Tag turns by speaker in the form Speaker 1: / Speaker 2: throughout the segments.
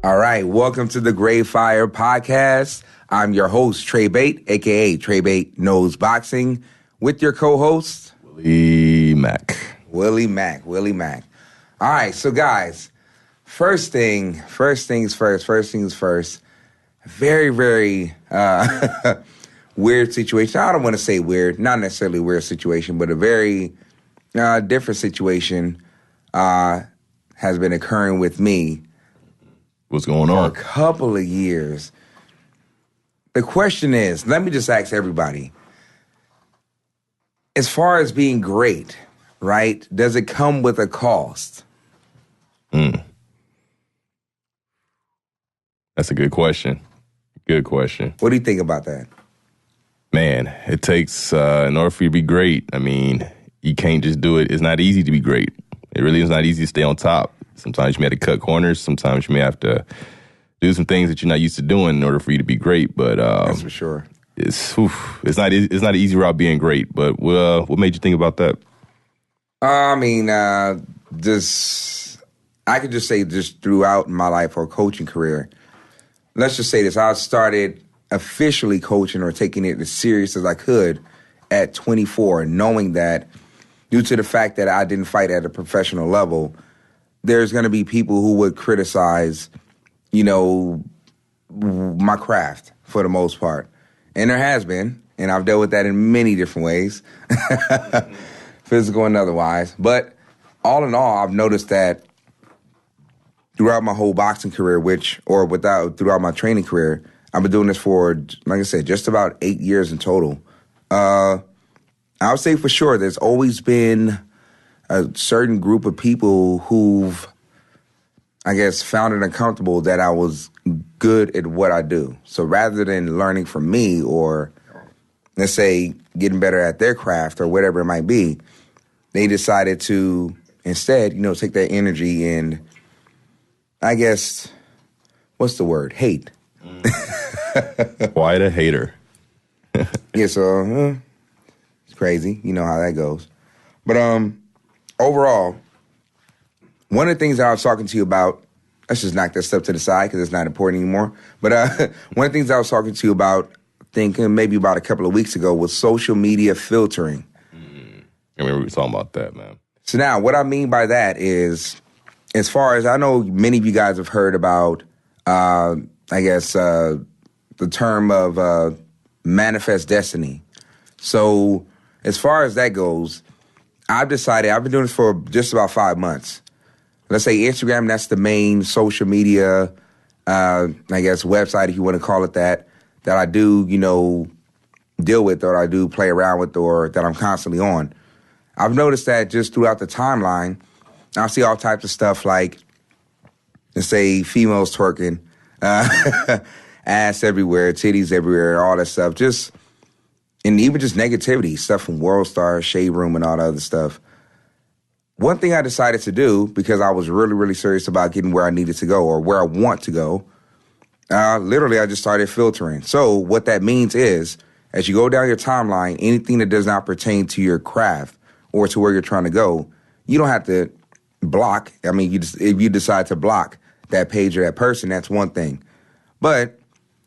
Speaker 1: All right, welcome to the GreyFire podcast. I'm your host, Trey Bate, a.k.a. Trey Bate Knows Boxing, with your co-host,
Speaker 2: Willie Mack.
Speaker 1: Willie Mack. All right, so guys, first things first. Very, very weird situation. I don't want to say weird, not necessarily a weird situation, but a very different situation has been occurring with me.
Speaker 2: What's going on?
Speaker 1: For a couple of years. The question is, let me just ask everybody, as far as being great, right, does it come with a cost?
Speaker 2: That's a good question. Good question.
Speaker 1: What do you think about that?
Speaker 2: Man, it takes, in order for you to be great, I mean, you can't just do it. It's not easy to be great. It really is not easy to stay on top. Sometimes you may have to cut corners. Sometimes you may have to do some things that you're not used to doing in order for you to be great. But
Speaker 1: that's for sure.
Speaker 2: It's not an easy route being great. But what made you think about that?
Speaker 1: I mean, I could just say just throughout my life or coaching career. Let's just say this: I started officially coaching or taking it as serious as I could at 24, knowing that due to the fact that I didn't fight at a professional level, there's going to be people who would criticize, my craft for the most part. And there has been, and I've dealt with that in many different ways, physical and otherwise. But all in all, I've noticed that throughout my whole boxing career, throughout my training career, I've been doing this for, like I said, just about 8 years in total. I would say for sure there's always been a certain group of people who've, I guess, found it uncomfortable that I was good at what I do. So rather than learning from me or, let's say, getting better at their craft or whatever it might be, they decided to instead, take that energy and, I guess, what's the word? Hate.
Speaker 2: Quite a hater.
Speaker 1: Yeah, so it's crazy. You know how that goes. But overall, one of the things that I was talking to you about, let's just knock that stuff to the side because it's not important anymore. But one of the things I was talking to you about, thinking maybe about a couple of weeks ago, was social media filtering.
Speaker 2: I remember we were talking about that, man.
Speaker 1: So now what I mean by that is, as far as I know, many of you guys have heard about, the term of manifest destiny. So as far as that goes, I've decided, I've been doing this for just about 5 months. Let's say Instagram, that's the main social media, website, if you want to call it that I do, deal with, or I do play around with, or that I'm constantly on. I've noticed that just throughout the timeline, I see all types of stuff like, let's say, females twerking, ass everywhere, titties everywhere, all that stuff. And even just negativity, stuff from World Star, Shade Room, and all the other stuff. One thing I decided to do, because I was really, really serious about getting where I needed to go or where I want to go, literally I just started filtering. So what that means is, as you go down your timeline, anything that does not pertain to your craft or to where you're trying to go, you don't have to block. I mean, if you decide to block that page or that person, that's one thing. But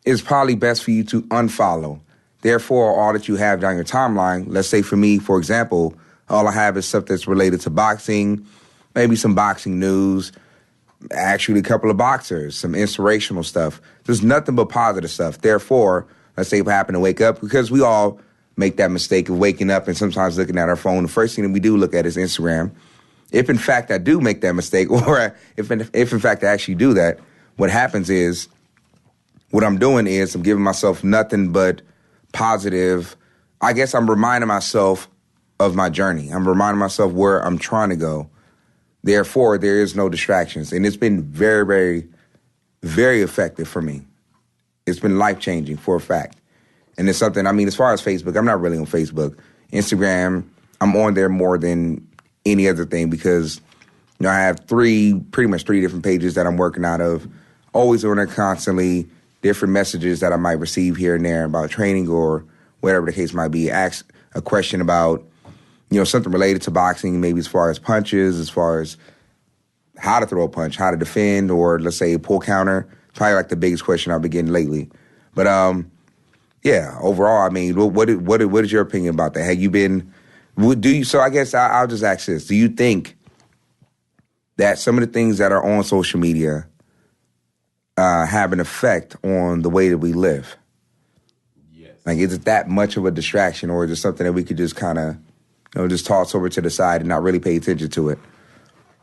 Speaker 1: it's probably best for you to unfollow. Therefore, all that you have down your timeline, let's say for me, for example, all I have is stuff that's related to boxing, maybe some boxing news, actually a couple of boxers, some inspirational stuff. There's nothing but positive stuff. Therefore, let's say if I happen to wake up, because we all make that mistake of waking up and sometimes looking at our phone, the first thing that we do look at is Instagram. If in fact I do make that mistake, or if in fact I actually do that, what happens is, what I'm doing is I'm giving myself nothing but positive. I guess I'm reminding myself of my journey. I'm reminding myself where I'm trying to go. Therefore, there is no distractions. And it's been very, very, very effective for me. It's been life-changing for a fact. And it's something, as far as Facebook, I'm not really on Facebook. Instagram, I'm on there more than any other thing because, I have pretty much three different pages that I'm working out of. Always on there constantly, different messages that I might receive here and there about training or whatever the case might be. Ask a question about, something related to boxing, maybe as far as punches, as far as how to throw a punch, how to defend, or let's say pull counter. Probably like the biggest question I've been getting lately. But yeah, overall, I mean, what is your opinion about that? Have you been? So I guess I'll just ask this: do you think that some of the things that are on social media have an effect on the way that we live?
Speaker 2: Yes.
Speaker 1: Like, is it that much of a distraction, or is it something that we could just kind of, just toss over to the side and not really pay attention to it?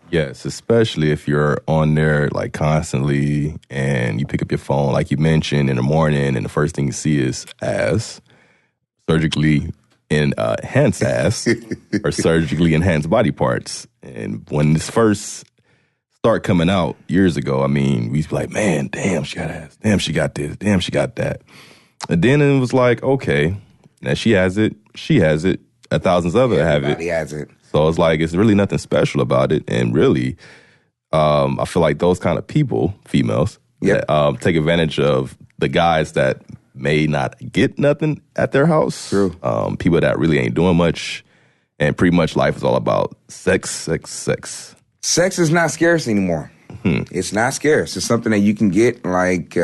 Speaker 2: Yes, especially if you're on there like constantly and you pick up your phone, like you mentioned, in the morning, and the first thing you see is ass, surgically enhanced ass, or surgically enhanced body parts. And when this first started coming out years ago, I mean, we used to be like, man, damn, she got ass. Damn, she got this. Damn, she got that. And then it was like, okay, now she has it. She has it. Thousands of others have it.
Speaker 1: Everybody has it.
Speaker 2: So it's like, it's really nothing special about it. And really, I feel like those kind of people, females,
Speaker 1: Yep.
Speaker 2: that, take advantage of the guys that may not get nothing at their house.
Speaker 1: True.
Speaker 2: People that really ain't doing much. And pretty much life is all about sex, sex, sex.
Speaker 1: Sex is not scarce anymore. It's not scarce. It's something that you can get like...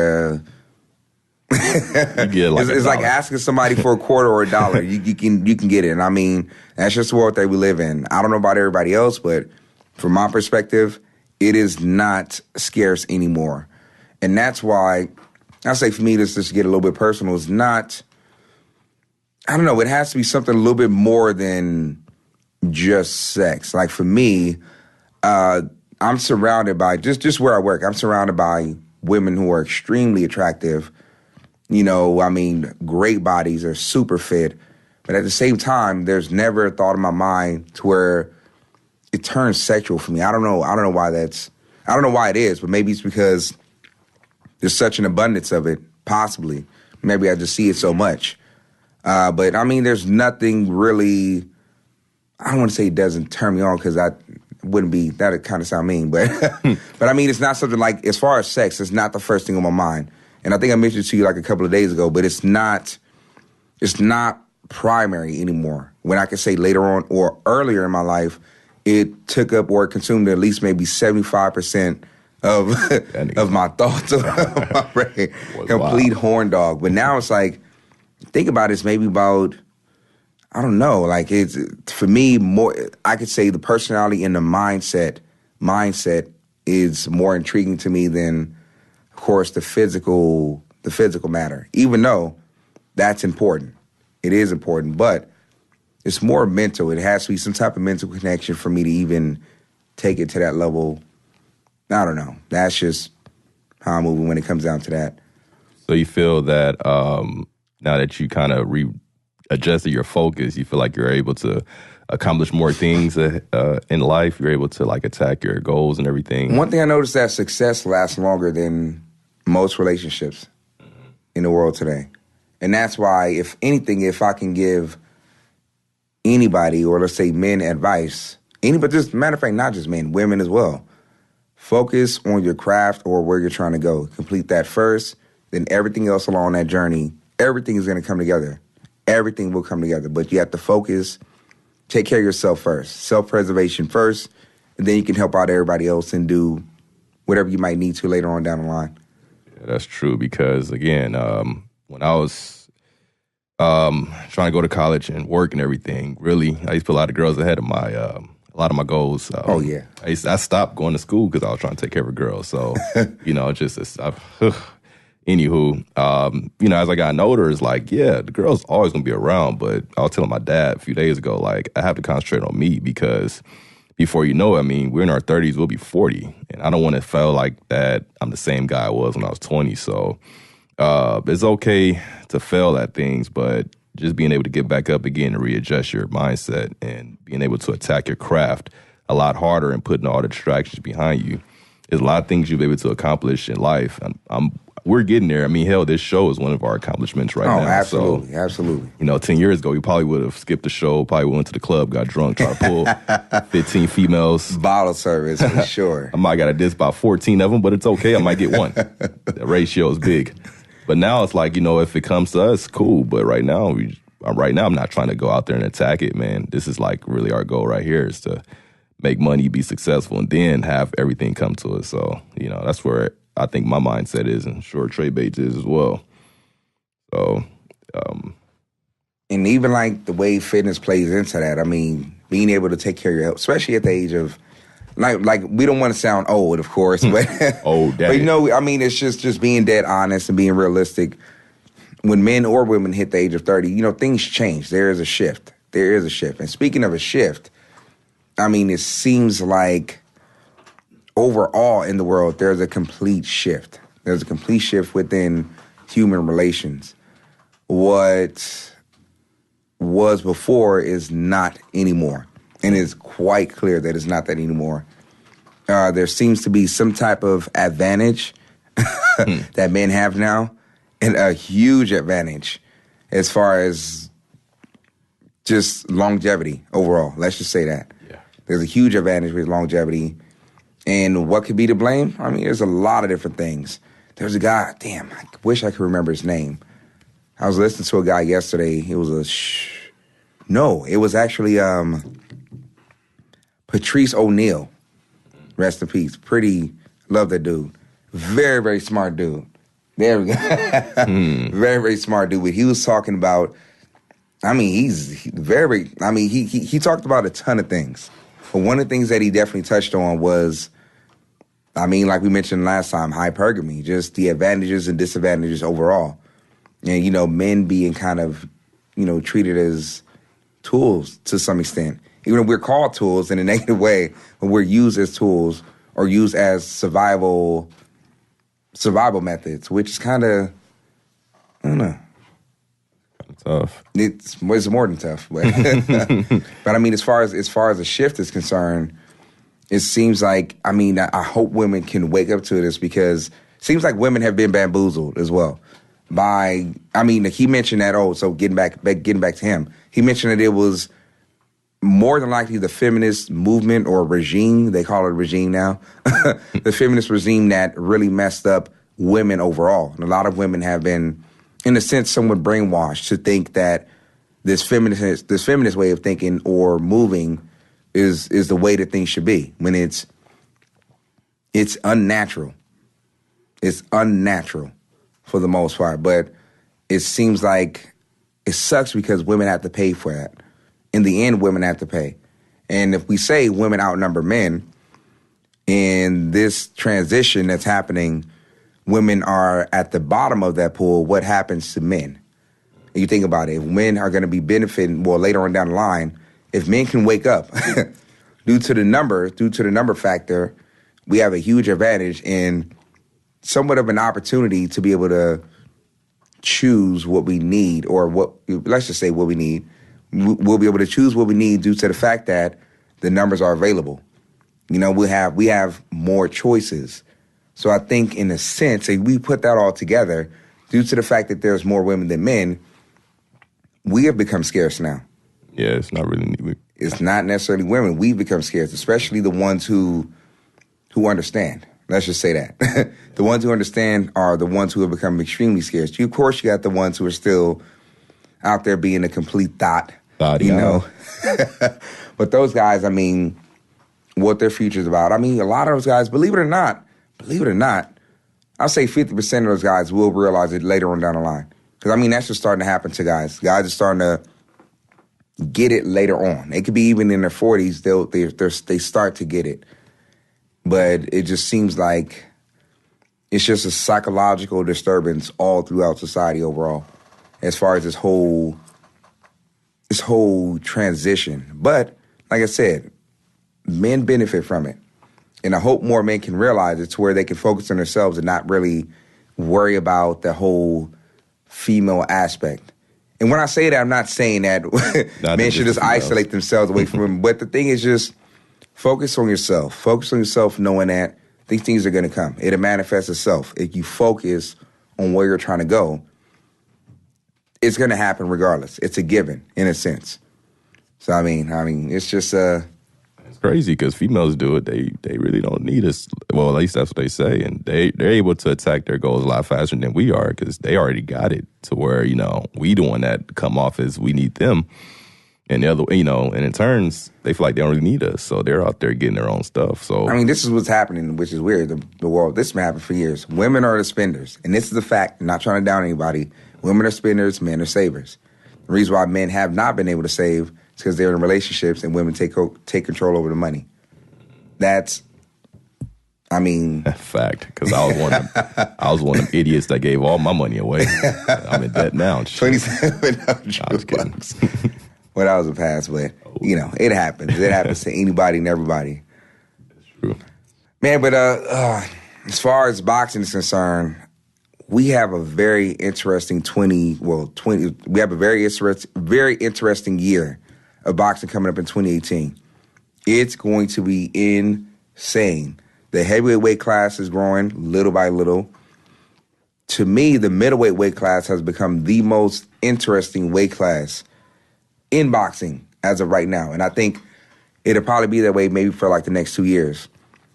Speaker 1: it's like asking somebody for a quarter or a dollar. You can get it. And I mean, that's just the world that we live in. I don't know about everybody else, but from my perspective, it is not scarce anymore. And that's why I say, for me, this just to get a little bit personal, is not, I don't know, it has to be something a little bit more than just sex. Like for me, I'm surrounded by, just where I work, I'm surrounded by women who are extremely attractive. You know, I mean, great bodies, are super fit. But at the same time, there's never a thought in my mind to where it turns sexual for me. I don't know why I don't know why it is, but maybe it's because there's such an abundance of it, possibly. Maybe I just see it so much. But I mean, there's nothing really, I don't want to say it doesn't turn me on, because that would kind of sound mean. But, but I mean, it's not something like, as far as sex, it's not the first thing on my mind. And I think I mentioned it to you like a couple of days ago, but it's not primary anymore. When I could say later on or earlier in my life, it took up or consumed at least maybe 75% of my thoughts of my brain. Complete horn dog. But now it's like, think about it, it's maybe about, I don't know, like it's, for me, more, I could say the personality and the mindset is more intriguing to me than, of course, the physical matter, even though that's important. It is important, but it's more mental. It has to be some type of mental connection for me to even take it to that level. I don't know. That's just how I'm moving when it comes down to that.
Speaker 2: So you feel that now that you kind of readjusted your focus, you feel like you're able to accomplish more things in life? You're able to like attack your goals and everything?
Speaker 1: One thing I noticed, that success lasts longer than most relationships in the world today. And that's why, if anything, if I can give anybody, or let's say men, advice, anybody, just matter of fact, not just men, women as well, focus on your craft or where you're trying to go. Complete that first, then everything else along that journey, everything is going to come together. Everything will come together, but you have to focus, take care of yourself first, self-preservation first, and then you can help out everybody else and do whatever you might need to later on down the line.
Speaker 2: Yeah, that's true, because again, when I was trying to go to college and work and everything, really, I used to put a lot of girls ahead of my a lot of my goals.
Speaker 1: Oh yeah,
Speaker 2: I stopped going to school because I was trying to take care of a girl. So you know, anywho, as I got older, it's like, yeah, the girl's always gonna be around. But I was telling my dad a few days ago, like, I have to concentrate on me, because before you know it, I mean, we're in our 30s, we'll be 40. And I don't want to feel like that I'm the same guy I was when I was 20. So it's okay to fail at things, but just being able to get back up again and readjust your mindset and being able to attack your craft a lot harder and putting all the distractions behind you. There's a lot of things you'll be able to accomplish in life. We're getting there. I mean, hell, this show is one of our accomplishments right now.
Speaker 1: Oh, absolutely,
Speaker 2: so,
Speaker 1: absolutely.
Speaker 2: 10 years ago, we probably would have skipped the show, probably went to the club, got drunk, tried to pull 15 females.
Speaker 1: Bottle service, for sure.
Speaker 2: I might got a diss about 14 of them, but it's okay. I might get one. The ratio is big. But now it's like, if it comes to us, cool. But right now, I'm not trying to go out there and attack it, man. This is like really our goal right here, is to make money, be successful, and then have everything come to us. So, that's where I think my mindset is, and sure Trey Bates is as well. So,
Speaker 1: and even like the way fitness plays into that, I mean, being able to take care of your health, especially at the age of, like we don't want to sound old, of course, but,
Speaker 2: old daddy.
Speaker 1: but I mean, it's just being dead honest and being realistic. When men or women hit the age of 30, things change. There is a shift. And speaking of a shift, I mean, it seems like overall in the world, there's a complete shift. There's a complete shift within human relations. What was before is not anymore. And it's quite clear that it's not that anymore. There seems to be some type of advantage that men have now, and a huge advantage as far as just longevity overall. Let's just say that.
Speaker 2: Yeah.
Speaker 1: There's a huge advantage with longevity. And what could be to blame? I mean, there's a lot of different things. There's a guy, damn, I wish I could remember his name. I was listening to a guy yesterday. It was it was actually Patrice O'Neal. Rest in peace. Love that dude. Very, very smart dude. There we go. Very, very smart dude. But he was talking about, I mean, he talked about a ton of things. But one of the things that he definitely touched on was, I mean, like we mentioned last time, hypergamy, just the advantages and disadvantages overall. And, men being kind of, treated as tools to some extent. Even if we're called tools in a negative way, but we're used as tools or used as survival methods, which is kind of, I don't know.
Speaker 2: Tough.
Speaker 1: It's more than tough, but but I mean, as far as a shift is concerned, it seems like, I mean, I hope women can wake up to this, because it seems like women have been bamboozled as well. He mentioned that. So getting back to him, he mentioned that it was more than likely the feminist movement or regime, they call it a regime now, the feminist regime that really messed up women overall. And a lot of women have been, in a sense, somewhat brainwashed to think that this feminist way of thinking or moving is the way that things should be, when it's unnatural. It's unnatural for the most part. But it seems like it sucks because women have to pay for that. In the end, women have to pay. And if we say women outnumber men, in this transition that's happening, women are at the bottom of that pool, what happens to men? And you think about it, if men are going to be benefiting, well, later on down the line, if men can wake up due to the number factor, we have a huge advantage in somewhat of an opportunity to be able to choose what we need, or let's just say what we need. We'll be able to choose what we need due to the fact that the numbers are available. We have more choices. So I think, in a sense, if we put that all together, due to the fact that there's more women than men, we have become scarce now.
Speaker 2: Yeah, it's not really.
Speaker 1: It's not necessarily women. We've become scarce, especially the ones who understand. Let's just say that. The ones who understand are the ones who have become extremely scarce. Of course, you got the ones who are still out there being a complete thought. But those guys, I mean, what their future's about. I mean, a lot of those guys, believe it or not, I'll say 50% of those guys will realize it later on down the line. Because, I mean, that's just starting to happen to guys. Guys are starting to get it later on. They could be even in their 40s, they start to get it. But it just seems like it's just a psychological disturbance all throughout society overall, as far as this whole transition. But, like I said, men benefit from it. And I hope more men can realize it, to where they can focus on themselves and not really worry about the whole female aspect. And when I say that, I'm not saying that men should just isolate themselves away from women. But the thing is, just focus on yourself. Focus on yourself, knowing that these things are going to come. It'll manifest itself. If you focus on where you're trying to go, it's going to happen regardless. It's a given, in a sense. So, I mean, it's just...
Speaker 2: It's crazy because females do it. They really don't need us. Well, at least that's what they say. And they're able to attack their goals a lot faster than we are, because they already got it to where, we the one that come off as we need them. And the other, and in turns, they feel like they don't really need us. So they're out there getting their own stuff. So
Speaker 1: I mean, this is what's happening, which is weird. The world, this has been happening for years. Women are the spenders. And this is the fact, I'm not trying to down anybody. Women are spenders, men are savers. The reason why men have not been able to save is because they're in relationships and women take control over the money. That's,
Speaker 2: fact. Because I was one of them idiots that gave all my money away. I'm in debt now.
Speaker 1: $2,700. Well, that was a past, but, it happens. It happens to anybody and everybody.
Speaker 2: That's true.
Speaker 1: Man, but as far as boxing is concerned, we have a very interesting we have a very interesting year of boxing coming up in 2018. It's going to be insane. The heavyweight weight class is growing little by little. To me, the middleweight weight class has become the most interesting weight class in boxing as of right now. And I think it'll probably be that way maybe for like the next 2 years.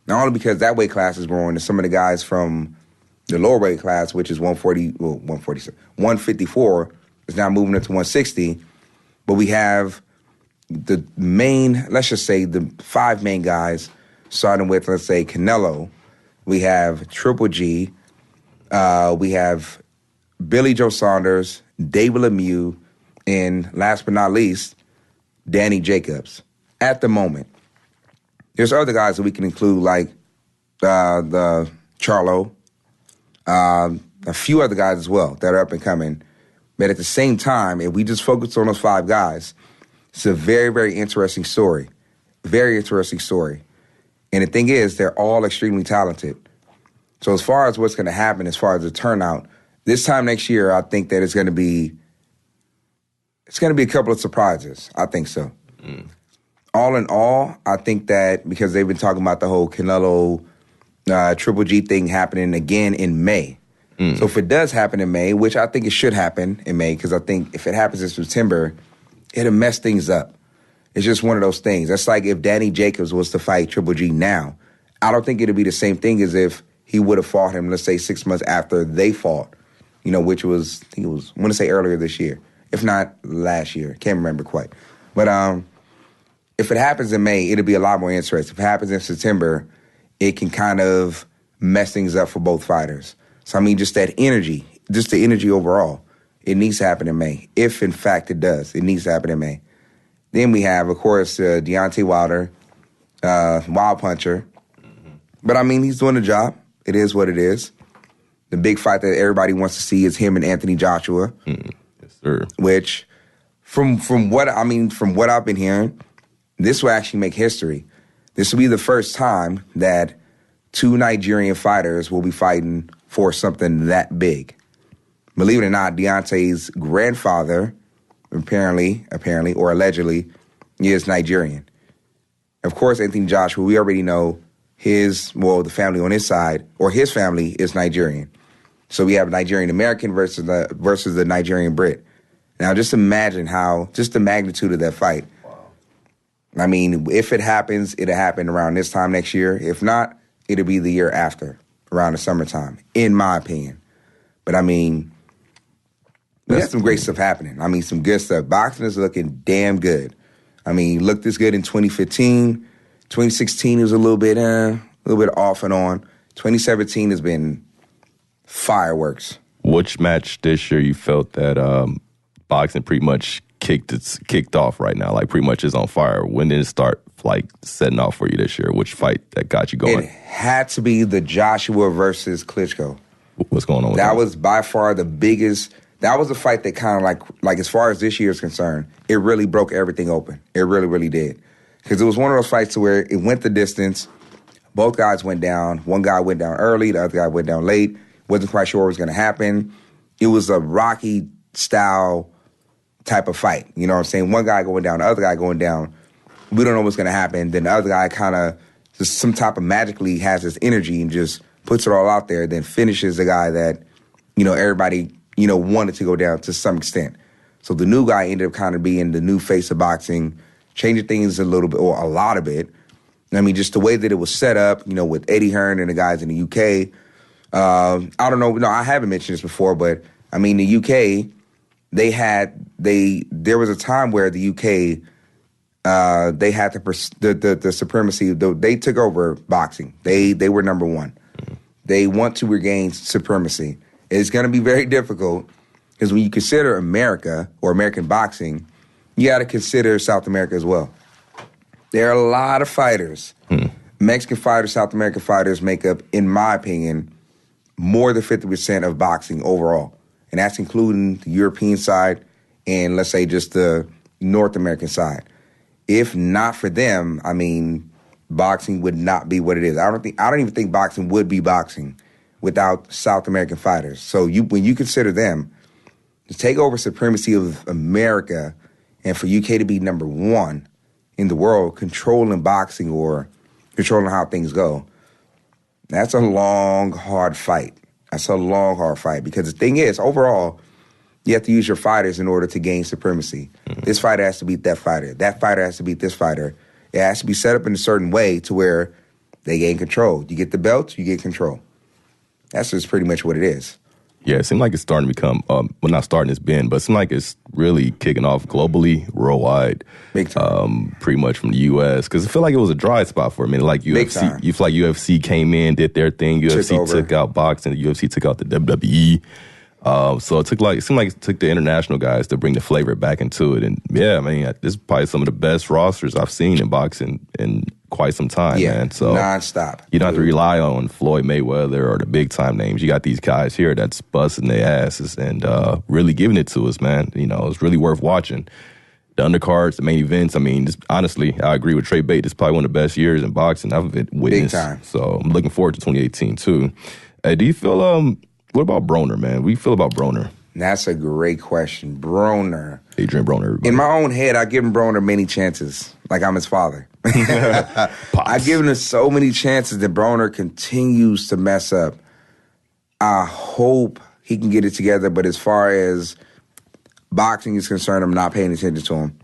Speaker 1: Not only because that weight class is growing, and some of the guys from the lower weight class, which is 154, is now moving up to 160. But we have the main, let's just say the 5 main guys, starting with, let's say, Canelo. We have Triple G. We have Billy Joe Saunders, David Lemieux, and last but not least, Danny Jacobs. At the moment, there's other guys that we can include, like the Charlo, a few other guys as well that are up and coming. But at the same time, if we just focus on those 5 guys, it's a very, very interesting story. Very interesting story. And the thing is, they're all extremely talented. So as far as what's going to happen, as far as the turnout, this time next year, I think that it's going to be a couple of surprises. I think so. All in all, I think that because they've been talking about the whole Canelo Triple G thing happening again in May. So if it does happen in May, which I think it should happen in May, because I think if it happens in September, it'll mess things up. It's just one of those things. That's like if Danny Jacobs was to fight Triple G now, I don't think it'll be the same thing as if he would have fought him, let's say, 6 months after they fought, which was, I want to say earlier this year, if not last year. Can't remember quite. But if it happens in May, it'll be a lot more interesting. If it happens in September, it can kind of mess things up for both fighters. So, just that energy, just the energy overall, it needs to happen in May. If, in fact, it does, it needs to happen in May. Then we have, of course, Deontay Wilder, Wild Puncher. But, he's doing the job. It is what it is. The big fight that everybody wants to see is him and Anthony Joshua.
Speaker 2: Yes, sir.
Speaker 1: Which, from what I've been hearing, this will actually make history. This will be the first time that 2 Nigerian fighters will be fighting for something that big. Believe it or not, Deontay's grandfather, apparently, or allegedly, is Nigerian. Of course, Anthony Joshua, we already know the family on his side, or his family, is Nigerian. So we have Nigerian American versus the Nigerian Brit. Now, just imagine the magnitude of that fight. Wow. If it happens, it'll happen around this time next year. If not, it'll be the year after, around the summertime, in my opinion. But there's some great stuff happening. Some good stuff. Boxing is looking damn good. It looked this good in 2015. 2016 was a little bit off and on. 2017 has been fireworks.
Speaker 2: Which match this year you felt that boxing pretty much kicked off right now? Like pretty much is on fire. When did it start setting off for you this year? Which fight that got you going?
Speaker 1: It had to be the Joshua versus Klitschko.
Speaker 2: What's going on with
Speaker 1: that?
Speaker 2: That
Speaker 1: was by far the biggest. That was a fight that kind of like as far as this year is concerned, it really broke everything open. It really, really did. Because it was one of those fights where it went the distance. Both guys went down. One guy went down early. The other guy went down late. Wasn't quite sure what was going to happen. It was a Rocky-style type of fight. You know what I'm saying? One guy going down, the other guy going down. We don't know what's going to happen. Then the other guy kind of just some type of magically has this energy and just puts it all out there, then finishes the guy that, everybody, wanted to go down to some extent. So the new guy ended up kind of being the new face of boxing, changing things a little bit, or a lot of it. Just the way that it was set up, with Eddie Hearn and the guys in the UK. I don't know. No, I haven't mentioned this before, but, the UK, there was a time where the UK they had the supremacy. They took over boxing. They were number one. They want to regain supremacy. It's going to be very difficult because when you consider America or American boxing, you got to consider South America as well. There are a lot of fighters. Mexican fighters, South American fighters make up, in my opinion, more than 50% of boxing overall. And that's including the European side and, let's say, just the North American side. If not for them, I mean, boxing would not be what it is. I don't even think boxing would be boxing without South American fighters. So when you consider them, to take over supremacy of America and for UK to be number one in the world, controlling boxing or controlling how things go, that's a long, hard fight. That's a long, hard fight because the thing is, overall, you have to use your fighters in order to gain supremacy. This fighter has to beat that fighter. That fighter has to beat this fighter. It has to be set up in a certain way to where they gain control. You get the belt, you get control. That's just pretty much what it is.
Speaker 2: Yeah, it seems like it's starting to become, well, not starting, it's been, but it seems like it's really kicking off globally, worldwide.
Speaker 1: Big time.
Speaker 2: Pretty much from the U.S. Because I feel like it was a dry spot for a minute. Like UFC, you feel like UFC came in, did their thing. UFC took out boxing. The UFC took out the WWE. So it seemed like it took the international guys to bring the flavor back into it. And yeah, I mean, this is probably some of the best rosters I've seen in boxing in quite some time, man. So
Speaker 1: nonstop.
Speaker 2: You don't have to rely on Floyd Mayweather or the big time names. You got these guys here that's busting their asses and really giving it to us, man. You know, it's really worth watching. The undercards, the main events. I mean, honestly, I agree with Trey Bate. It's probably one of the best years in boxing I've witnessed.
Speaker 1: Big time.
Speaker 2: So I'm looking forward to 2018 too. Do you feel? What about Broner, man? What do you feel about Broner?
Speaker 1: That's a great question. Broner.
Speaker 2: Adrian Broner. Everybody.
Speaker 1: In my own head, I've given Broner many chances, like I'm his father. I've given him so many chances that Broner continues to mess up. I hope he can get it together, but as far as boxing is concerned, I'm not paying attention to him.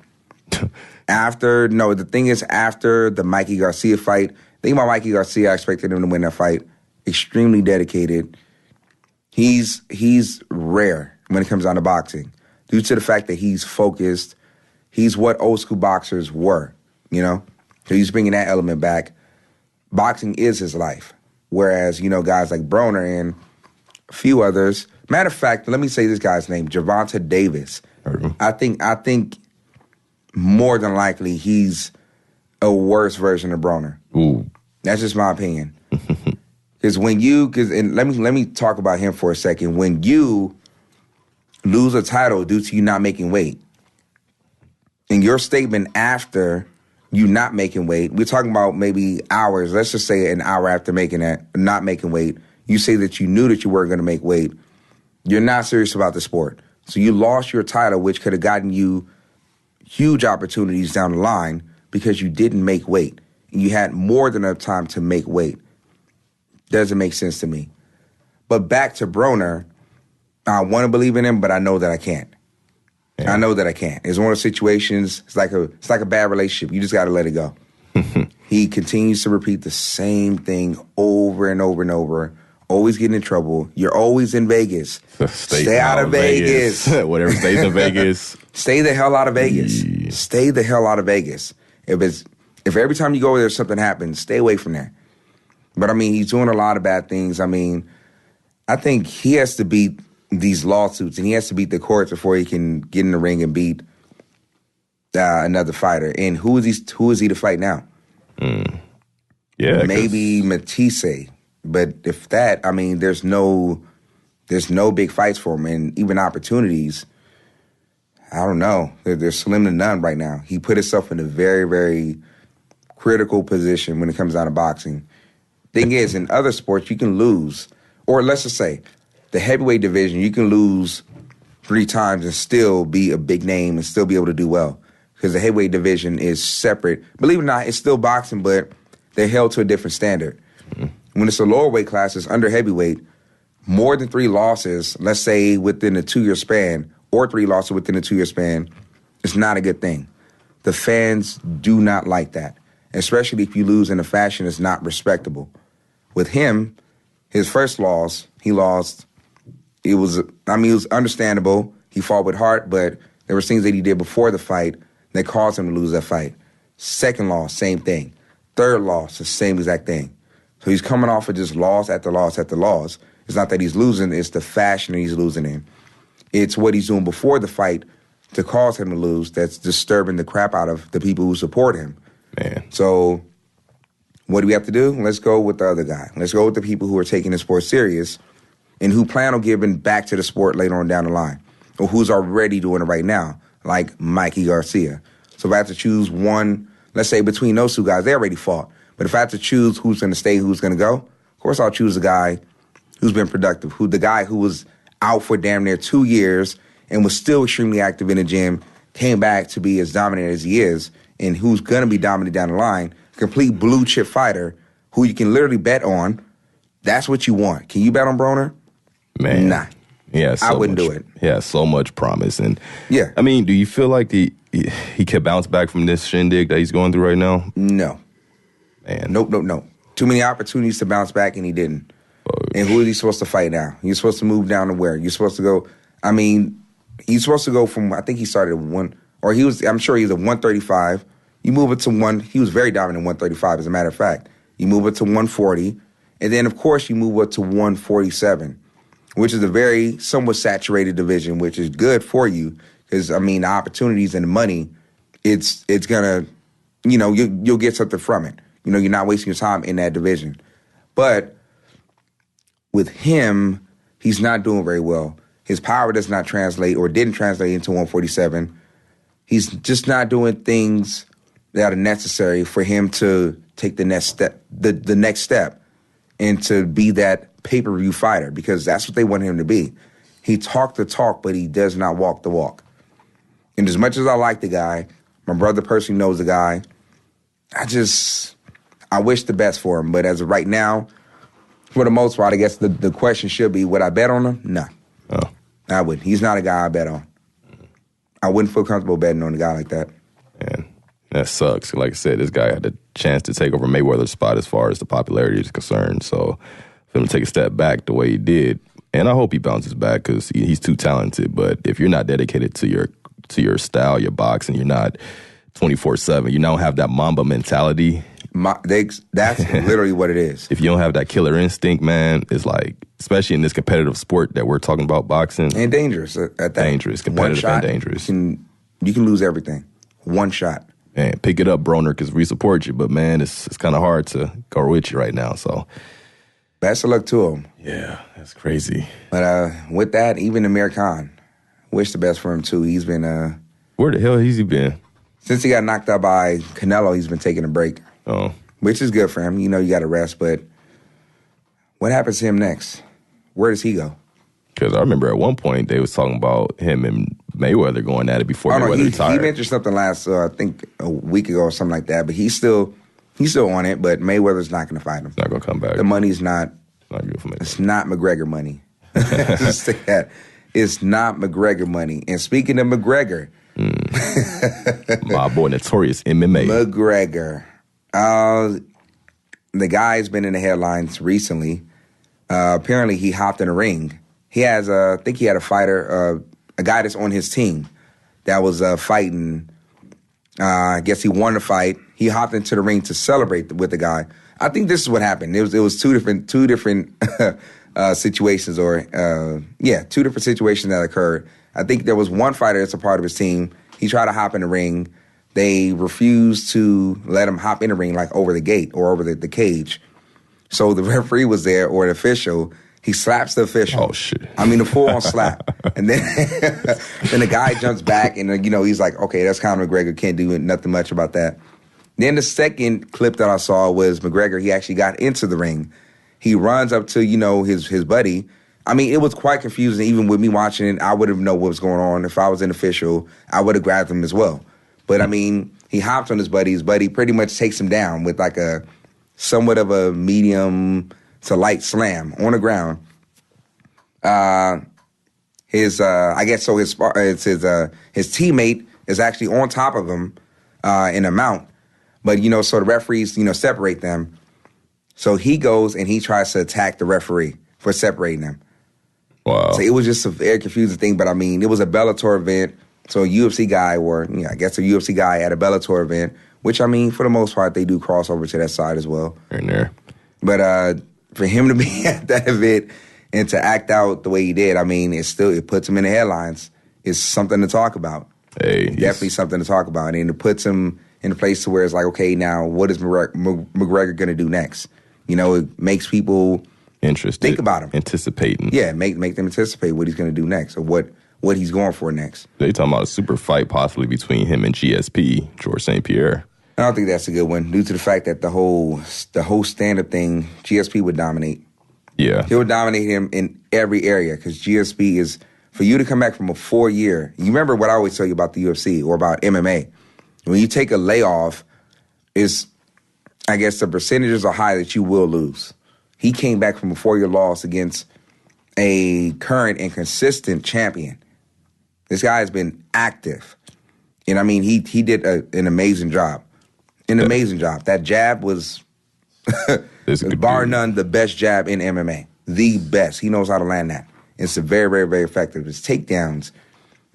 Speaker 1: The thing is, after the Mikey Garcia fight, the thing about Mikey Garcia, I expected him to win that fight. Extremely dedicated. He's rare when it comes down to boxing due to the fact that he's focused. He's what old school boxers were, you know? So he's bringing that element back. Boxing is his life. Whereas, guys like Broner and a few others. Matter of fact, let me say this guy's name, Gervontaa Davis. I think more than likely he's a worse version of Broner.
Speaker 2: Ooh.
Speaker 1: That's just my opinion. Because let me talk about him for a second. When you lose a title due to you not making weight, in your statement after you not making weight, we're talking about maybe hours. Let's just say an hour after not making weight, you say that you knew that you weren't going to make weight. You're not serious about the sport. So you lost your title, which could have gotten you huge opportunities down the line because you didn't make weight. You had more than enough time to make weight. Doesn't make sense to me. But back to Broner, I want to believe in him, but I know that I can't. Yeah. I know that I can't. It's one of those situations, it's like a bad relationship. You just got to let it go. He continues to repeat the same thing over and over and over, always getting in trouble. You're always in Vegas. Stay out of Vegas.
Speaker 2: Whatever stays in Vegas.
Speaker 1: Stay the hell out of Vegas. Yeah. Stay the hell out of Vegas. If every time you go there something happens, stay away from there. But, I mean, he's doing a lot of bad things. I mean, I think he has to beat these lawsuits and he has to beat the courts before he can get in the ring and beat another fighter. And who is he to fight now?
Speaker 2: Yeah,
Speaker 1: maybe Matisse. But if that, I mean, there's no big fights for him. And even opportunities, I don't know. They're slim to none right now. He put himself in a very, very critical position when it comes down to boxing. Thing is, in other sports, you can lose, or let's just say, the heavyweight division, you can lose 3 times and still be a big name and still be able to do well. Because the heavyweight division is separate. Believe it or not, it's still boxing, but they're held to a different standard. Mm-hmm. When it's a lower weight class, it's under heavyweight, more than 3 losses, let's say within a 2-year span, or 3 losses within a 2-year span, it's not a good thing. The fans do not like that, especially if you lose in a fashion that's not respectable. With him, his first loss, he lost. It was understandable. He fought with heart, but there were things that he did before the fight that caused him to lose that fight. Second loss, same thing. Third loss, the same exact thing. So he's coming off of just loss after loss after loss. It's not that he's losing, it's the fashion that he's losing in. It's what he's doing before the fight to cause him to lose that's disturbing the crap out of the people who support him.
Speaker 2: Man.
Speaker 1: So what do we have to do? Let's go with the other guy. Let's go with the people who are taking the sport serious and who plan on giving back to the sport later on down the line, or who's already doing it right now, like Mikey Garcia. So if I have to choose one, let's say between those two guys, they already fought. But if I have to choose who's going to stay, who's going to go, of course I'll choose the guy who's been productive, the guy who was out for damn near 2 years and was still extremely active in the gym, came back to be as dominant as he is, and who's going to be dominant down the line, complete blue chip fighter who you can literally bet on. That's what you want. Can you bet on Broner?
Speaker 2: Man.
Speaker 1: Nah.
Speaker 2: Yeah,
Speaker 1: I wouldn't do it.
Speaker 2: Yeah, so much promise. And
Speaker 1: yeah.
Speaker 2: I mean, do you feel like he can bounce back from this shindig that he's going through right now?
Speaker 1: No.
Speaker 2: Man.
Speaker 1: Nope. Too many opportunities to bounce back, and he didn't. And who is he supposed to fight now? He's supposed to move down to where? You're supposed to go, I mean, he's supposed to go from, I think he started at I'm sure he was at 135. You move it to he was very dominant at 135, as a matter of fact. You move it to 140, and then, of course, you move it to 147, which is a very somewhat saturated division, which is good for you because, I mean, the opportunities and the money, it's going to, you'll get something from it. You're not wasting your time in that division. But with him, he's not doing very well. His power does not translate or didn't translate into 147. He's just not doing things that are necessary for him to take the next step, the next step, and to be that pay-per-view fighter, because that's what they want him to be. He talked the talk, but he does not walk the walk. And as much as I like the guy, my brother personally knows the guy, I wish the best for him. But as of right now, for the most part, I guess the question should be, would I bet on him? No.
Speaker 2: Oh.
Speaker 1: I wouldn't. He's not a guy I bet on. I wouldn't feel comfortable betting on a guy like that.
Speaker 2: Man, that sucks. Like I said, this guy had the chance to take over Mayweather's spot as far as the popularity is concerned. So for him to take a step back the way he did, and I hope he bounces back because he's too talented. But if you're not dedicated to your style, your boxing, you're not 24/7, you don't have that Mamba mentality.
Speaker 1: That's literally what it is.
Speaker 2: If you don't have that killer instinct, man, it's like, especially in this competitive sport that we're talking about, boxing.
Speaker 1: And dangerous at that.
Speaker 2: Dangerous, competitive and dangerous.
Speaker 1: You can lose everything. One shot.
Speaker 2: Man, pick it up, Broner, because we support you. But, man, it's kind of hard to go with you right now. So,
Speaker 1: best of luck to him.
Speaker 2: Yeah, that's crazy.
Speaker 1: But with that, even Amir Khan, wish the best for him, too. He's been...
Speaker 2: where the hell has he been?
Speaker 1: Since he got knocked out by Canelo, he's been taking a break.
Speaker 2: Oh.
Speaker 1: Which is good for him. You got to rest, but what happens to him next? Where does he go?
Speaker 2: Because I remember at one point they was talking about him and Mayweather going at it before Mayweather retired.
Speaker 1: He mentioned something last, I think, a week ago or something like that, but he's still on it, but Mayweather's not going to fight him.
Speaker 2: He's not going to come back.
Speaker 1: The money's not
Speaker 2: good for Mayweather.
Speaker 1: It's not McGregor money. Just say that. It's not McGregor money. And speaking of McGregor...
Speaker 2: my boy, notorious MMA.
Speaker 1: McGregor. The guy's been in the headlines recently. Apparently, he hopped in a ring. He has, I think he had a fighter, a guy that's on his team that was fighting. I guess he won the fight. He hopped into the ring to celebrate with the guy. I think this is what happened. It was two different situations, two different situations that occurred. I think there was one fighter that's a part of his team. He tried to hop in the ring. They refused to let him hop in the ring, like over the gate or over the cage. So the referee was there, or the official. He slaps the official.
Speaker 2: Oh, shit.
Speaker 1: I mean, the full-on slap. And then the guy jumps back, and, he's like, okay, that's Conor McGregor. Can't do nothing much about that. Then the second clip that I saw was McGregor. He actually got into the ring. He runs up to, his buddy. I mean, it was quite confusing. Even with me watching it, I would have known what was going on. If I was an official, I would have grabbed him as well. But, I mean, he hops on his buddy. His buddy pretty much takes him down with like a somewhat of a medium to light slam on the ground. His teammate is actually on top of him in a mount. But, so the referees, separate them. So he goes and he tries to attack the referee for separating them.
Speaker 2: Wow.
Speaker 1: So it was just a very confusing thing. But, I mean, it was a Bellator event. So a UFC guy, or I guess a UFC guy at a Bellator event which, I mean, for the most part, they do cross over to that side as well.
Speaker 2: In there.
Speaker 1: But for him to be at that event and to act out the way he did, I mean, it puts him in the headlines. It's something to talk about.
Speaker 2: Hey,
Speaker 1: definitely something to talk about. And it puts him in a place to where it's like, okay, now what is McGregor going to do next? You know, it makes people
Speaker 2: interested,
Speaker 1: think about him.
Speaker 2: Anticipating.
Speaker 1: Yeah, make them anticipate what he's going to do next or what he's going for next.
Speaker 2: They talking about a super fight possibly between him and GSP, George St. Pierre.
Speaker 1: I don't think that's a good one due to the fact that the whole stand-up thing, GSP would dominate.
Speaker 2: Yeah.
Speaker 1: He would dominate him in every area because GSP is, for you to come back from a 4-year, you remember what I always tell you about the UFC or about MMA. When you take a layoff, I guess the percentages are high that you will lose. He came back from a 4-year loss against a current and consistent champion. This guy has been active. And I mean, he did an amazing job. Amazing job. That jab was, bar none, the best jab in MMA. The best. He knows how to land that. It's very, very, very effective. His takedowns,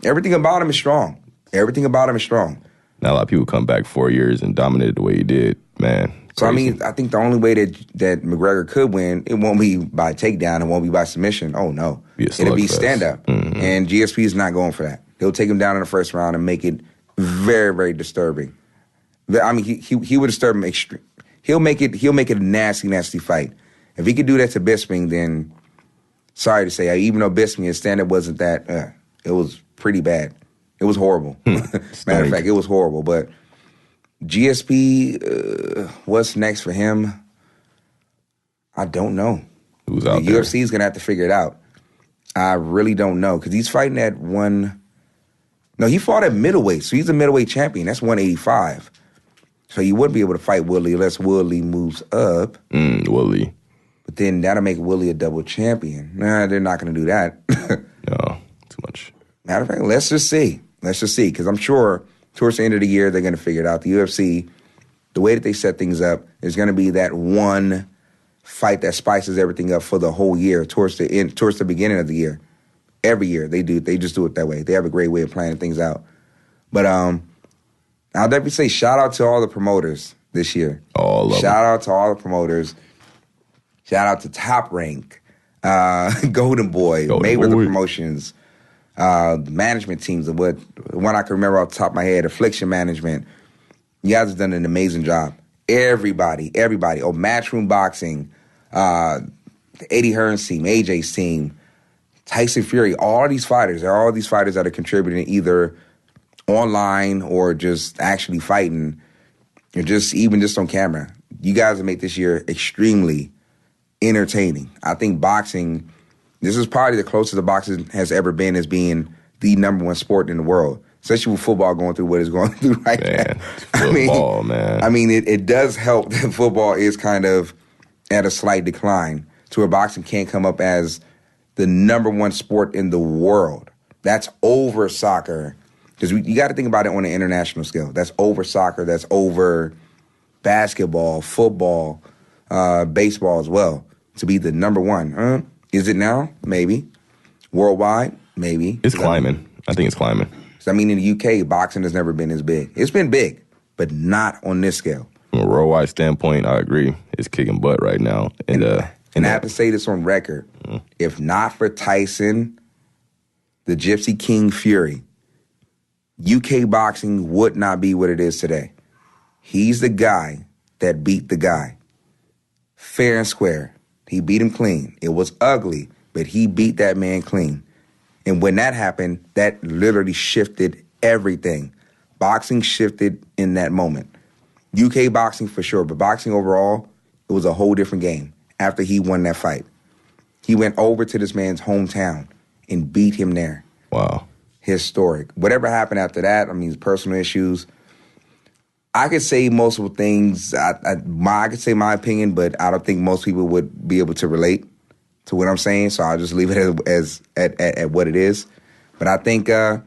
Speaker 1: everything about him is strong. Everything about him is strong.
Speaker 2: Now a lot of people come back 4 years and dominated the way he did, man. Crazy.
Speaker 1: So, I mean, I think the only way that McGregor could win, it won't be by takedown. It won't be by submission. Oh, no. It'll be stand-up. Mm-hmm. And GSP is not going for that. He'll take him down in the first round and make it very, very disturbing. I mean, he would disturb him extreme. He'll make it a nasty, nasty fight. If he could do that to Bisping, then sorry to say, even though Bisping, his stand-up wasn't that, it was pretty bad. It was horrible. Matter of fact, it was horrible. But GSP, what's next for him? I don't know.
Speaker 2: Who's out there?
Speaker 1: The UFC is going to have to figure it out. I really don't know because he's fighting at one. No, he fought at middleweight, so he's a middleweight champion. That's 185. So you wouldn't be able to fight Woodley unless Woodley moves up.
Speaker 2: Woodley.
Speaker 1: But then that'll make Woodley a double champion. Nah, they're not going to do that.
Speaker 2: No, too much.
Speaker 1: Matter of fact, let's just see. Because I'm sure towards the end of the year, they're going to figure it out. The UFC, the way that they set things up, is going to be that one fight that spices everything up for the whole year towards the beginning of the year. Every year they just do it that way. They have a great way of planning things out. But I'll definitely say shout out to all the promoters this year. Shout out to all the promoters. Shout out to Top Rank, Golden Boy, Mayweather Promotions, management teams, the one I can remember off the top of my head, Affliction Management. You guys have done an amazing job. Everybody. Oh, Matchroom Boxing, Eddie Hearn's team, AJ's team, Tyson Fury, all these fighters. There are all these fighters that are contributing either online or just actually fighting or just on camera. You guys have made this year extremely entertaining. I think boxing, this is probably the closest the boxing has ever been as being the number one sport in the world, especially with football going through what it's going through right now.
Speaker 2: Football, man.
Speaker 1: I mean, it does help that football is kind of at a slight decline to where boxing can't come up as the number one sport in the world. That's over soccer. Because you got to think about it on an international scale. That's over soccer. That's over basketball, football, baseball as well. To be the number one. Is it now? Maybe. Worldwide? Maybe.
Speaker 2: It's climbing. I think it's climbing.
Speaker 1: I mean, in the UK, boxing has never been as big. It's been big, but not on this scale.
Speaker 2: From a worldwide standpoint, I agree. It's kicking butt right now. And
Speaker 1: I have to say this on record. If not for Tyson, the Gypsy King Fury, UK boxing would not be what it is today. He's the guy that beat the guy. Fair and square. He beat him clean. It was ugly, but he beat that man clean. And when that happened, that literally shifted everything. Boxing shifted in that moment. UK boxing for sure, but boxing overall, it was a whole different game after he won that fight. He went over to this man's hometown and beat him there.
Speaker 2: Wow.
Speaker 1: Historic. Whatever happened after that, I mean, personal issues. I could say multiple things. I could say my opinion, but I don't think most people would be able to relate to what I'm saying. So I'll just leave it as at what it is. But I think I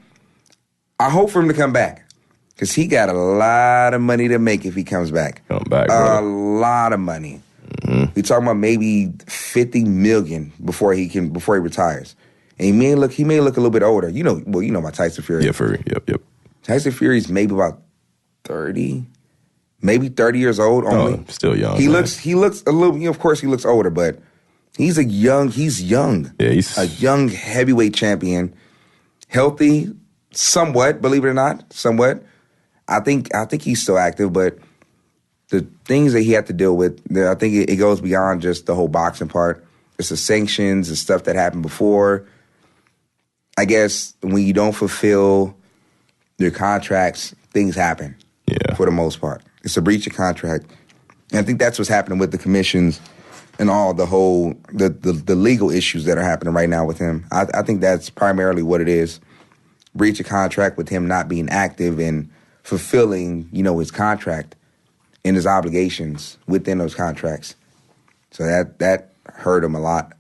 Speaker 1: hope for him to come back because he got a lot of money to make if he comes back.
Speaker 2: Come back,
Speaker 1: a lot of money. Mm-hmm. We're talking about maybe $50 million before he retires. And he may look a little bit older. You know about Tyson Fury.
Speaker 2: Yeah, Fury. Yep.
Speaker 1: Tyson Fury's maybe about 30. maybe 30 years old only.
Speaker 2: Oh, still young.
Speaker 1: He
Speaker 2: man.
Speaker 1: looks a little, of course he looks older, but he's young.
Speaker 2: Yeah, he's
Speaker 1: A young heavyweight champion, healthy, somewhat, believe it or not, somewhat. I think he's still active, but the things that he had to deal with, I think it goes beyond just the whole boxing part. It's the sanctions and stuff that happened before. I guess when you don't fulfill your contracts, things happen.
Speaker 2: Yeah.
Speaker 1: For the most part. It's a breach of contract. And I think that's what's happening with the commissions and all the whole, the legal issues that are happening right now with him. I think that's primarily what it is. Breach of contract with him not being active and fulfilling, his contract and his obligations within those contracts. So that hurt him a lot.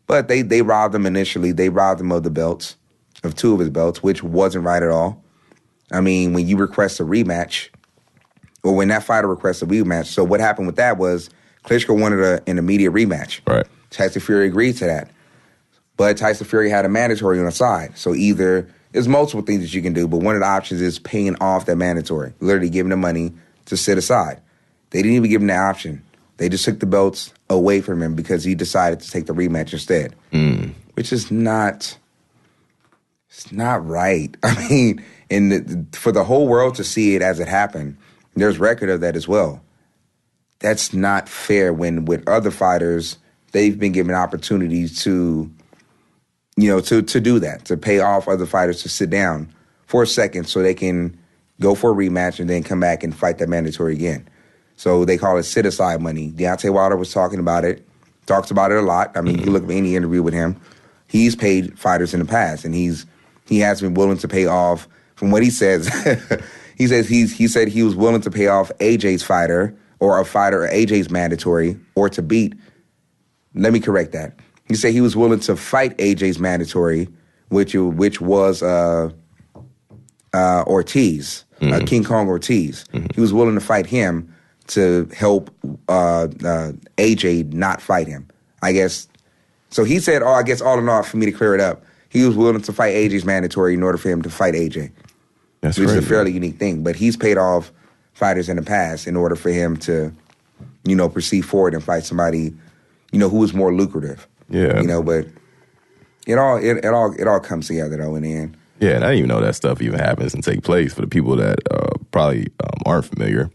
Speaker 1: But they robbed him initially. They robbed him of the belts, of 2 of his belts, which wasn't right at all. I mean, when you request a rematch, or when that fighter requests a rematch, so what happened with that was Klitschko wanted an immediate rematch.
Speaker 2: Right.
Speaker 1: Tyson Fury agreed to that. But Tyson Fury had a mandatory on the side. So either, there's multiple things that you can do, but one of the options is paying off that mandatory, literally giving the money to sit aside. They didn't even give him the option. They just took the belts away from him because he decided to take the rematch instead, which is not right. I mean, for the whole world to see it as it happened, there's record of that as well. That's not fair when with other fighters, they've been given opportunities to, to do that, to pay off other fighters to sit down for a second so they can go for a rematch and then come back and fight that mandatory again. So they call it sit-aside money. Deontay Wilder was talking about it, talks about it a lot. I mean, you look at any interview with him, he's paid fighters in the past, and he has been willing to pay off. From what he says, he said he was willing to pay off AJ's fighter or a fighter or AJ's mandatory or to beat. Let me correct that. He said he was willing to fight AJ's mandatory, which was Ortiz, King Kong Ortiz. He was willing to fight him to help AJ not fight him, I guess. So he said, I guess all in all, for me to clear it up, he was willing to fight AJ's mandatory in order for him to fight AJ.
Speaker 2: That's
Speaker 1: which
Speaker 2: crazy.
Speaker 1: is a fairly unique thing. But he's paid off fighters in the past in order for him to, proceed forward and fight somebody, who was more lucrative.
Speaker 2: Yeah.
Speaker 1: But it all comes together though in the end.
Speaker 2: Yeah, and I didn't even know that stuff even happens and take place. For the people that probably aren't familiar,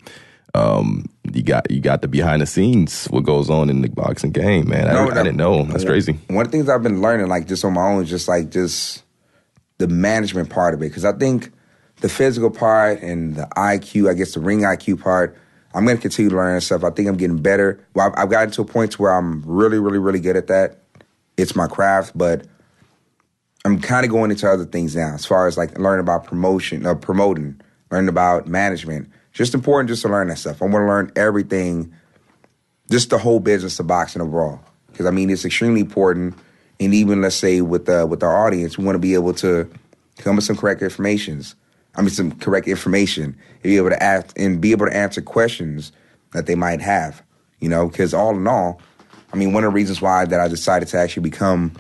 Speaker 2: you got the behind the scenes, what goes on in the boxing game, man. I didn't know. That's crazy.
Speaker 1: One of the things I've been learning, just on my own, is just the management part of it. Because I think the physical part and the IQ, I guess the ring IQ part, I'm going to continue to learn that stuff. I think I'm getting better. Well, I've gotten to a point where I'm really, really, really good at that. It's my craft, but I'm kind of going into other things now, as far as learning about promoting, learning about management. Just important just to learn that stuff. I want to learn everything, just the whole business of boxing overall. Because, it's extremely important. And even, let's say, with our audience, we want to be able to come with some correct information, and be able to ask and be able to answer questions that they might have, because all in all, one of the reasons why that I decided to actually become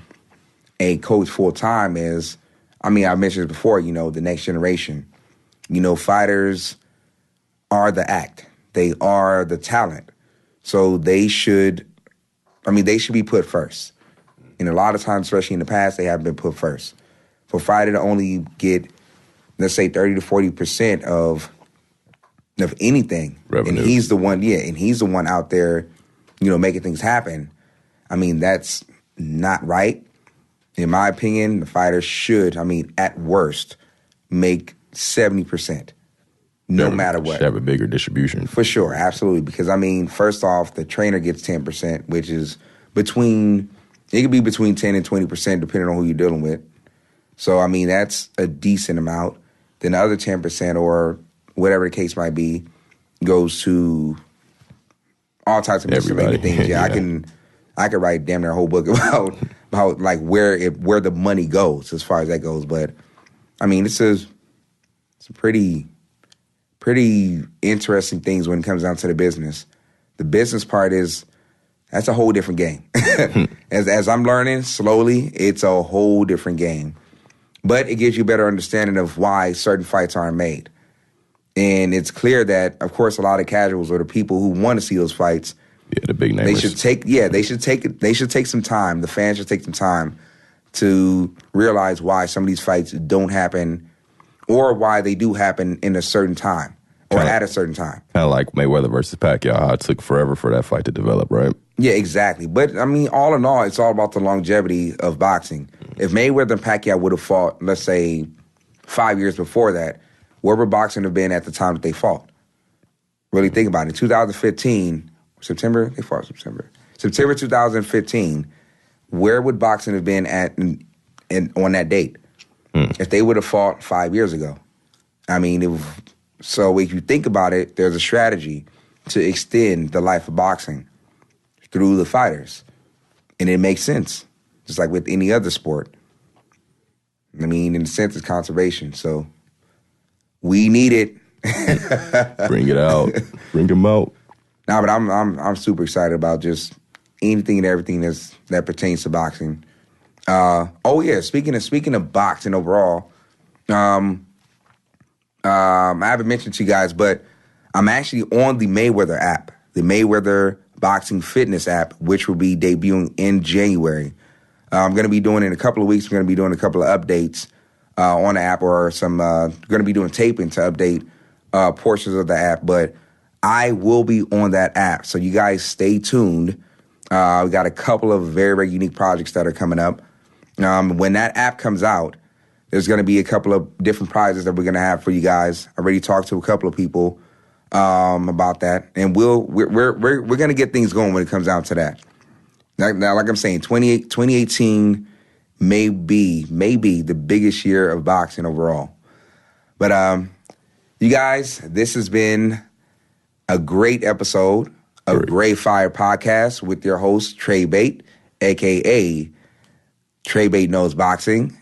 Speaker 1: a coach full time is, I mentioned it before, the next generation, fighters are the act. They are the talent. So they should be put first. And a lot of times, especially in the past, they haven't been put first. For a fighter to only get, let's say, 30 to 40% of anything,
Speaker 2: revenue,
Speaker 1: and he's the one out there, making things happen. That's not right. In my opinion, the fighter should, at worst, make 70%. No matter what.
Speaker 2: Should have a bigger distribution.
Speaker 1: For sure, absolutely. Because, first off, the trainer gets 10%, which is it could be between 10 and 20%, depending on who you're dealing with. So, that's a decent amount. Then the other 10%, or whatever the case might be, goes to all types of miscellaneous things. Yeah, I could write damn near a whole book about where the money goes as far as that goes. But, it's a pretty interesting things when it comes down to the business. The business part that's a whole different game. As I'm learning slowly, it's a whole different game. But it gives you a better understanding of why certain fights aren't made. And it's clear that, of course, a lot of casuals or the people who want to see those fights,
Speaker 2: the big namers.
Speaker 1: They should take some time. The fans should take some time to realize why some of these fights don't happen, or why they do happen in a certain time or at a certain time.
Speaker 2: Kind of like Mayweather versus Pacquiao, how it took forever for that fight to develop, right?
Speaker 1: Yeah, exactly. But, I mean, all in all, it's all about the longevity of boxing. If Mayweather and Pacquiao would have fought, let's say, 5 years before that, where would boxing have been at the time that they fought? Really think about it. 2015, September 2015, where would boxing have been at on that date if they would have fought 5 years ago? I mean, so if you think about it, there's a strategy to extend the life of boxing through the fighters. And it makes sense, just like with any other sport. I mean, in the sense of conservation. So we need it.
Speaker 2: Bring it out. Bring them out.
Speaker 1: Nah, but I'm super excited about just anything and everything that pertains to boxing. Speaking of boxing overall, I haven't mentioned to you guys, but I'm actually on the Mayweather app, the Mayweather Boxing Fitness app, which will be debuting in January. I'm going to be doing in a couple of weeks. We're going to be doing a couple of updates on the app, or going to be doing taping to update portions of the app. But I will be on that app, so you guys stay tuned. We got a couple of very, very unique projects that are coming up. When that app comes out, there's going to be a couple of different prizes that we're going to have for you guys. I already talked to a couple of people about that, and we're going to get things going when it comes down to that. Now, like I'm saying, 2018 may be the biggest year of boxing overall. But you guys, this has been a great episode of GreyFire Podcast with your host, Trey Bate, a.k.a. Trey Bate Knows Boxing,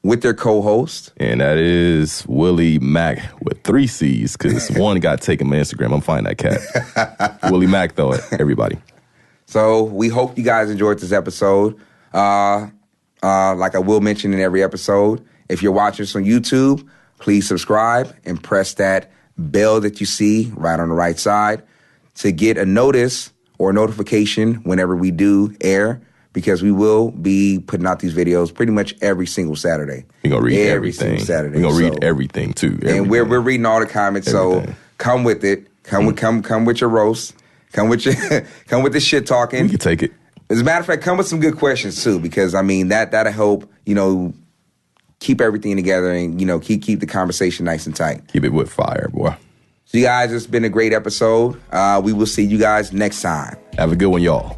Speaker 1: with their co-host.
Speaker 2: And that is Willie Mack with 3 C's, because one got taken on Instagram. I'm finding that cat. Willie Mack, though, everybody.
Speaker 1: So we hope you guys enjoyed this episode. Like I will mention in every episode, if you're watching us on YouTube, please subscribe and press that bell that you see right on the right side to get a notice or a notification whenever we do air, because we will be putting out these videos pretty much every single Saturday.
Speaker 2: We're going to read
Speaker 1: every
Speaker 2: everything.
Speaker 1: Single Saturday.
Speaker 2: We're going to read everything, too. Everything.
Speaker 1: And we're reading all the comments, everything. So come with it. Come with your roast. Come with the shit talking.
Speaker 2: We can take it.
Speaker 1: As a matter of fact, come with some good questions too, because I mean that'll help, keep everything together and keep the conversation nice and tight.
Speaker 2: Keep it with fire, boy.
Speaker 1: So you guys, it's been a great episode. We will see you guys next time.
Speaker 2: Have a good one, y'all.